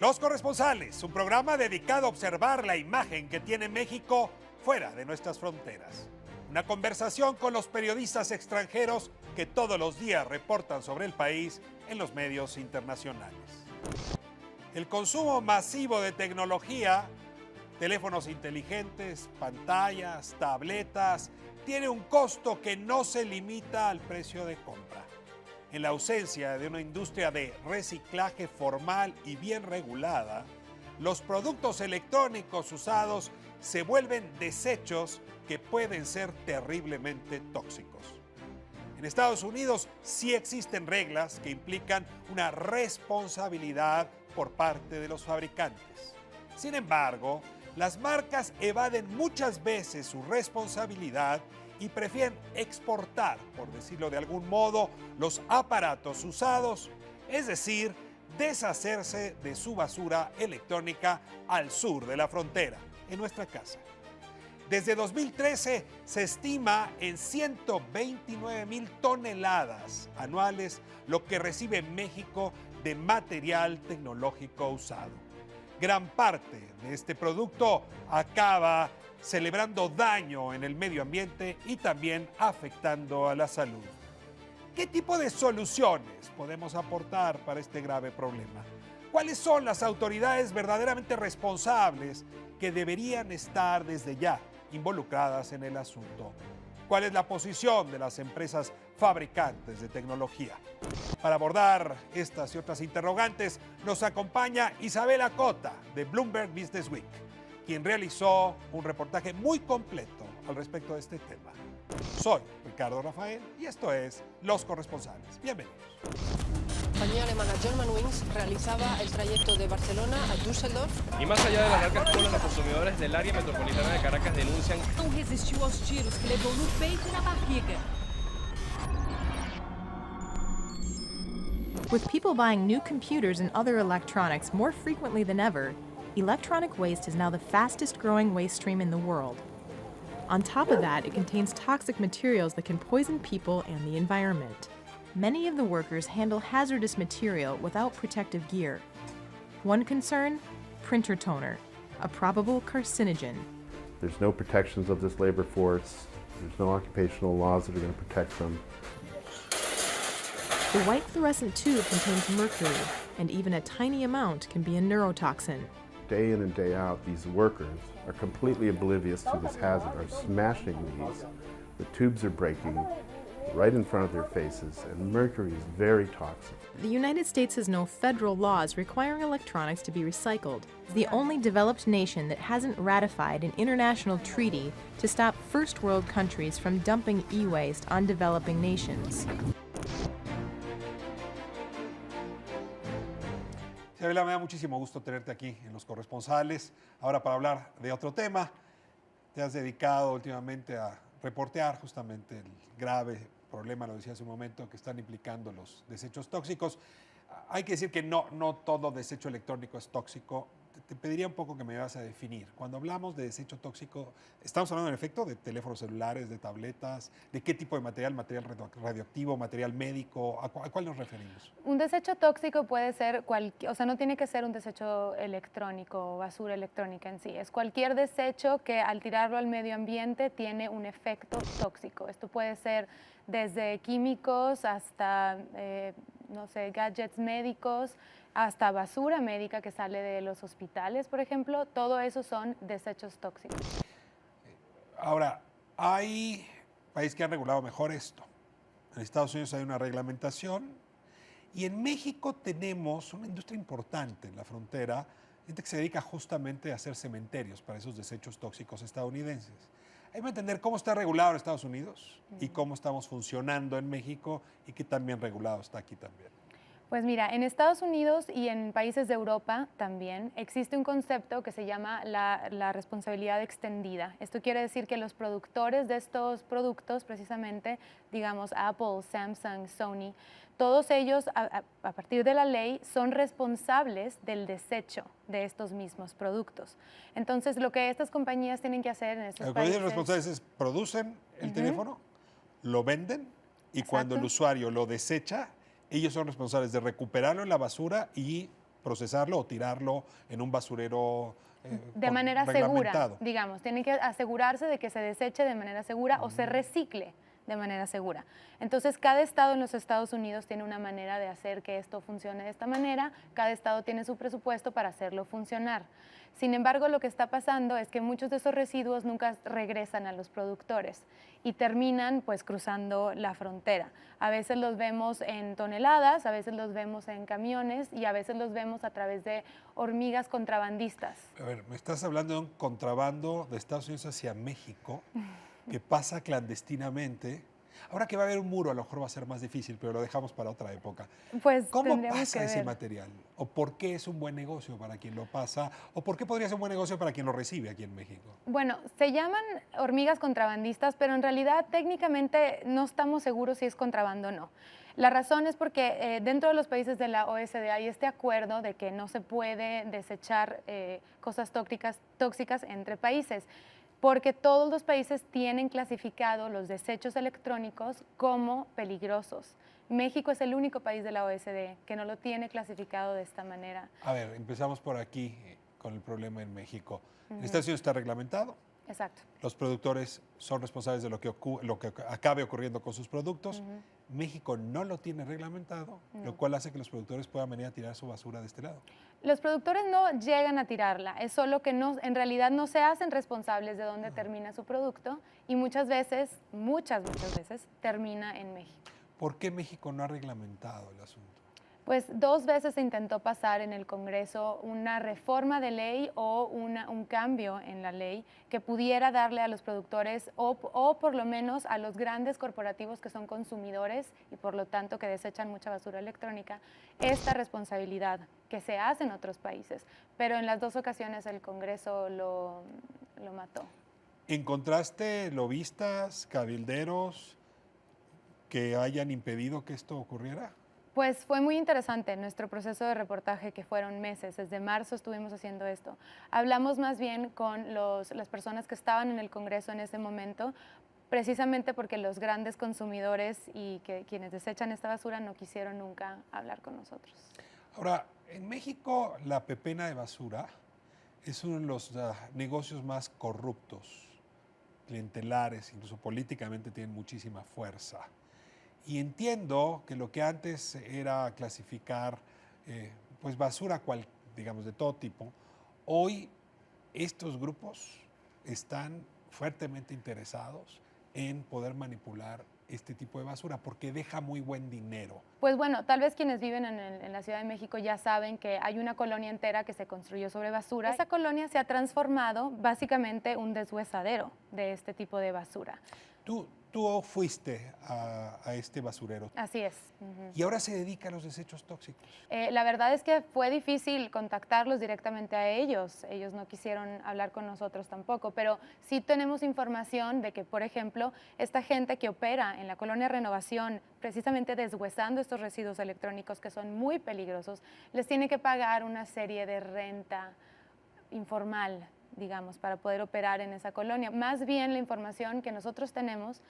Los Corresponsales, un programa dedicado a observar la imagen que tiene México fuera de nuestras fronteras. Una conversación con los periodistas extranjeros que todos los días reportan sobre el país en los medios internacionales. El consumo masivo de tecnología, teléfonos inteligentes, pantallas, tabletas, tiene un costo que no se limita al precio de compra. En la ausencia de una industria de reciclaje formal y bien regulada, los productos electrónicos usados se vuelven desechos que pueden ser terriblemente tóxicos. En Estados Unidos sí existen reglas que implican una responsabilidad por parte de los fabricantes. Sin embargo, las marcas evaden muchas veces su responsabilidad y prefieren exportar, por decirlo de algún modo, los aparatos usados, es decir, deshacerse de su basura electrónica al sur de la frontera, en nuestra casa. Desde 2013 se estima en 129,000 toneladas anuales lo que recibe México de material tecnológico usado. Gran parte de este producto acaba celebrando daño en el medio ambiente y también afectando a la salud. ¿Qué tipo de soluciones podemos aportar para este grave problema? ¿Cuáles son las autoridades verdaderamente responsables que deberían estar desde ya involucradas en el asunto? ¿Cuál es la posición de las empresas fabricantes de tecnología? Para abordar estas y otras interrogantes, nos acompaña Isabela Cota, de Bloomberg Business Week, quien realizó un reportaje muy completo al respecto de este tema. Soy Ricardo Rafael y esto es Los Corresponsales. Bienvenidos. La compañía alemana Germanwings realizaba el trayecto de Barcelona a Düsseldorf. Y más allá de las largas colas, los consumidores del área metropolitana de Caracas denuncian. Não resistiu aos tiros que levou no peito e na barriga. With people buying new computers and other electronics more frequently than ever, electronic waste is now the fastest growing waste stream in the world. On top of that, it contains toxic materials that can poison people and the environment. Many of the workers handle hazardous material without protective gear. One concern, printer toner, a probable carcinogen. There's no protections of this labor force. There's no occupational laws that are going to protect them. The white fluorescent tube contains mercury, and even a tiny amount can be a neurotoxin. Day in and day out, these workers are completely oblivious to this hazard, are smashing these. The tubes are breaking right in front of their faces, and mercury is very toxic. The United States has no federal laws requiring electronics to be recycled. It's the only developed nation that hasn't ratified an international treaty to stop first world countries from dumping e-waste on developing nations. Isabela, me da muchísimo gusto tenerte aquí en Los Corresponsales. Ahora para hablar de otro tema, te has dedicado últimamente a reportear justamente el grave problema, lo decía hace un momento, que están implicando los desechos tóxicos. Hay que decir que no todo desecho electrónico es tóxico. Te pediría un poco que me ayudas a definir. Cuando hablamos de desecho tóxico, ¿estamos hablando en efecto de teléfonos celulares, de tabletas? ¿De qué tipo de material? ¿Material radioactivo, material médico? ¿A cuál nos referimos? Un desecho tóxico puede ser, o sea, no tiene que ser un desecho electrónico o basura electrónica en sí. Es cualquier desecho que al tirarlo al medio ambiente tiene un efecto tóxico. Esto puede ser desde químicos hasta, no sé, gadgets médicos, hasta basura médica que sale de los hospitales, por ejemplo. Todo eso son desechos tóxicos. Ahora, hay países que han regulado mejor esto. En Estados Unidos hay una reglamentación y en México tenemos una industria importante en la frontera, gente que se dedica justamente a hacer cementerios para esos desechos tóxicos estadounidenses. Hay que entender cómo está regulado en Estados Unidos y cómo estamos funcionando en México y qué tan bien regulado está aquí también. Pues mira, en Estados Unidos y en países de Europa también existe un concepto que se llama la responsabilidad extendida. Esto quiere decir que los productores de estos productos, precisamente, digamos Apple, Samsung, Sony, todos ellos a partir de la ley son responsables del desecho de estos mismos productos. Entonces, lo que estas compañías tienen que hacer en estos países... Los responsables es producen el teléfono, lo venden y Exacto. Cuando el usuario lo desecha, ellos son responsables de recuperarlo en la basura y procesarlo o tirarlo en un basurero de manera segura, reglamentado. digamos. Tienen que asegurarse de que se deseche de manera segura o se recicle de manera segura. Entonces, cada estado en los Estados Unidos tiene una manera de hacer que esto funcione de esta manera, cada estado tiene su presupuesto para hacerlo funcionar. Sin embargo, lo que está pasando es que muchos de esos residuos nunca regresan a los productores y terminan pues cruzando la frontera. A veces los vemos en toneladas, a veces los vemos en camiones y a veces los vemos a través de hormigas contrabandistas. A ver, me estás hablando de un contrabando de Estados Unidos hacia México que pasa clandestinamente. Ahora que va a haber un muro, a lo mejor va a ser más difícil, pero lo dejamos para otra época. Pues ¿Cómo tendríamos pasa que ese ver. material? ¿O por qué es un buen negocio para quien lo pasa? ¿O por qué podría ser un buen negocio para quien lo recibe aquí en México? Bueno, se llaman hormigas contrabandistas, pero en realidad técnicamente no estamos seguros si es contrabando o no. La razón es porque dentro de los países de la OSD hay este acuerdo de que no se puede desechar cosas tóxicas entre países, porque todos los países tienen clasificado los desechos electrónicos como peligrosos. México es el único país de la OSD que no lo tiene clasificado de esta manera. A ver, empezamos por aquí con el problema en México. En Estados Unidos está reglamentado. Exacto. Los productores son responsables de lo que acabe ocurriendo con sus productos. México no lo tiene reglamentado, lo cual hace que los productores puedan venir a tirar su basura de este lado. Los productores no llegan a tirarla, es solo que no, en realidad no se hacen responsables de dónde termina su producto y muchas veces, muchas veces, termina en México. ¿Por qué México no ha reglamentado el asunto? Pues 2 veces se intentó pasar en el Congreso una reforma de ley o un cambio en la ley que pudiera darle a los productores o por lo menos a los grandes corporativos que son consumidores y por lo tanto que desechan mucha basura electrónica, esta responsabilidad que se hace en otros países. Pero en las 2 ocasiones el Congreso lo mató. ¿Encontraste lobistas, cabilderos que hayan impedido que esto ocurriera? Pues fue muy interesante nuestro proceso de reportaje, que fueron meses. Desde marzo estuvimos haciendo esto. Hablamos más bien con las personas que estaban en el Congreso en ese momento, precisamente porque los grandes consumidores y quienes desechan esta basura no quisieron nunca hablar con nosotros. Ahora, en México la pepena de basura es uno de los negocios más corruptos, clientelares, incluso políticamente tienen muchísima fuerza. Y entiendo que lo que antes era clasificar pues basura, digamos, de todo tipo, hoy estos grupos están fuertemente interesados en poder manipular este tipo de basura porque deja muy buen dinero. Pues bueno, tal vez quienes viven en la Ciudad de México ya saben que hay una colonia entera que se construyó sobre basura. Esa colonia se ha transformado básicamente un deshuesadero de este tipo de basura. Tú fuiste a este basurero. Así es. Y ahora se dedica a los desechos tóxicos. La verdad es que fue difícil contactarlos directamente a ellos. Ellos no quisieron hablar con nosotros tampoco, pero sí tenemos información de que, por ejemplo, esta gente que opera en la colonia Renovación, precisamente deshuesando estos residuos electrónicos que son muy peligrosos, les tiene que pagar una serie de renta informal, digamos, para poder operar en esa colonia. Más bien la información que nosotros tenemos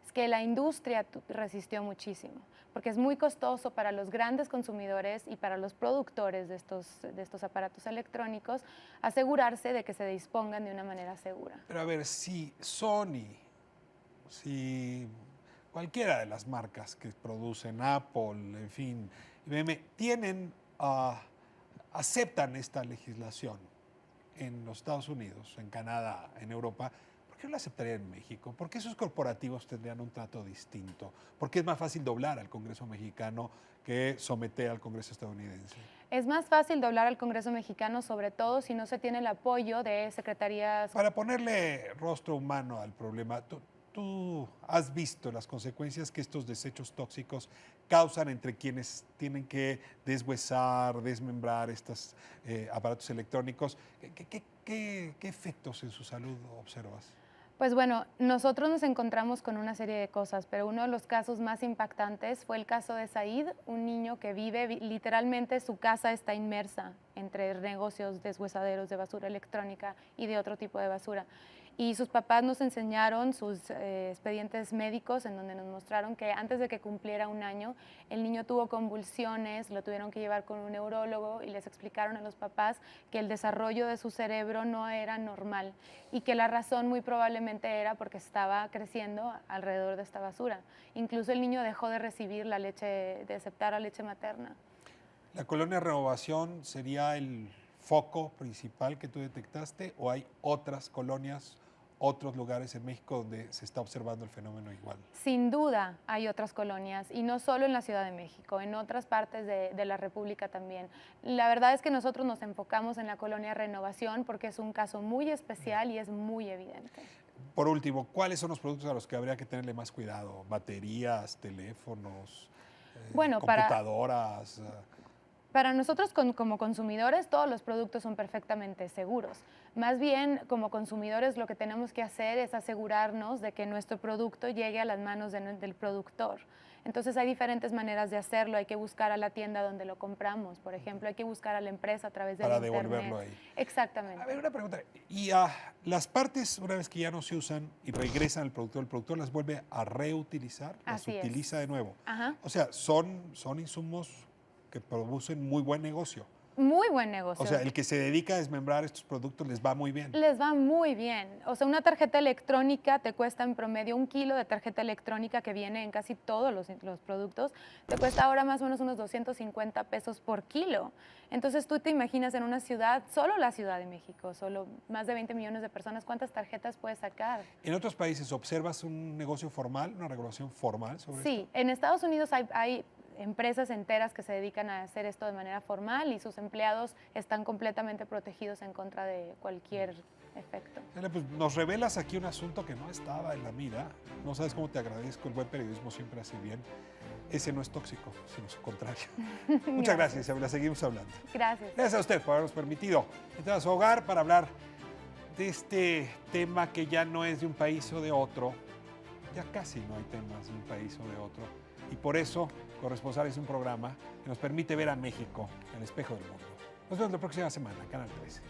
es que la industria resistió muchísimo, porque es muy costoso para los grandes consumidores y para los productores de estos aparatos electrónicos asegurarse de que se dispongan de una manera segura. Pero a ver, si Sony, si cualquiera de las marcas que producen, Apple, en fin, IBM, aceptan esta legislación en los Estados Unidos, en Canadá, en Europa, ¿por qué no la aceptarían en México? ¿Por qué esos corporativos tendrían un trato distinto? ¿Por qué es más fácil doblar al Congreso mexicano que someter al Congreso estadounidense? Es más fácil doblar al Congreso mexicano, sobre todo si no se tiene el apoyo de secretarías. Para ponerle rostro humano al problema, ¿tú has visto las consecuencias que estos desechos tóxicos causan entre quienes tienen que deshuesar, desmembrar estos aparatos electrónicos? ¿Qué efectos en su salud observas? Pues bueno, nosotros nos encontramos con una serie de cosas, pero uno de los casos más impactantes fue el caso de Said, un niño que literalmente su casa está inmersa entre negocios deshuesaderos de basura electrónica y de otro tipo de basura. Y sus papás nos enseñaron sus expedientes médicos en donde nos mostraron que antes de que cumpliera 1 año, el niño tuvo convulsiones, lo tuvieron que llevar con un neurólogo y les explicaron a los papás que el desarrollo de su cerebro no era normal y que la razón muy probablemente era porque estaba creciendo alrededor de esta basura. Incluso el niño dejó de recibir la leche, de aceptar la leche materna. ¿La colonia Renovación sería el foco principal que tú detectaste o hay otras colonias, otros lugares en México donde se está observando el fenómeno igual? Sin duda hay otras colonias y no solo en la Ciudad de México, en otras partes de la República también. La verdad es que nosotros nos enfocamos en la colonia Renovación porque es un caso muy especial y es muy evidente. Por último, ¿cuáles son los productos a los que habría que tenerle más cuidado? ¿Baterías, teléfonos, Bueno, computadoras? Para nosotros como consumidores todos los productos son perfectamente seguros. Más bien como consumidores lo que tenemos que hacer es asegurarnos de que nuestro producto llegue a las manos del productor. Entonces hay diferentes maneras de hacerlo, hay que buscar a la tienda donde lo compramos, por ejemplo, hay que buscar a la empresa a través de internet. Para devolverlo ahí. Exactamente. A ver, una pregunta. ¿Y las partes, una vez que ya no se usan y regresan al productor, el productor las vuelve a reutilizar, las Así es. utiliza de nuevo? Ajá. O sea, son insumos que producen muy buen negocio. Muy buen negocio. O sea, el que se dedica a desmembrar estos productos les va muy bien. Les va muy bien. O sea, una tarjeta electrónica te cuesta en promedio 1 kilo de tarjeta electrónica que viene en casi todos los productos. Te cuesta ahora más o menos unos 250 pesos por kilo. Entonces tú te imaginas en una ciudad, solo la Ciudad de México, solo más de 20 millones de personas, ¿cuántas tarjetas puedes sacar? ¿En otros países observas un negocio formal, una regulación formal sobre esto? Sí, en Estados Unidos hay empresas enteras que se dedican a hacer esto de manera formal y sus empleados están completamente protegidos en contra de cualquier efecto. Elena, pues nos revelas aquí un asunto que no estaba en la mira. No sabes cómo te agradezco. El buen periodismo siempre hace bien. Ese no es tóxico, sino su contrario. Muchas gracias, Isabela. Seguimos hablando. Gracias. Gracias a usted por habernos permitido entrar a su hogar para hablar de este tema que ya no es de un país o de otro. Ya casi no hay temas de un país o de otro. Y por eso, Corresponsal es un programa que nos permite ver a México en el espejo del mundo. Nos vemos la próxima semana, Canal 13.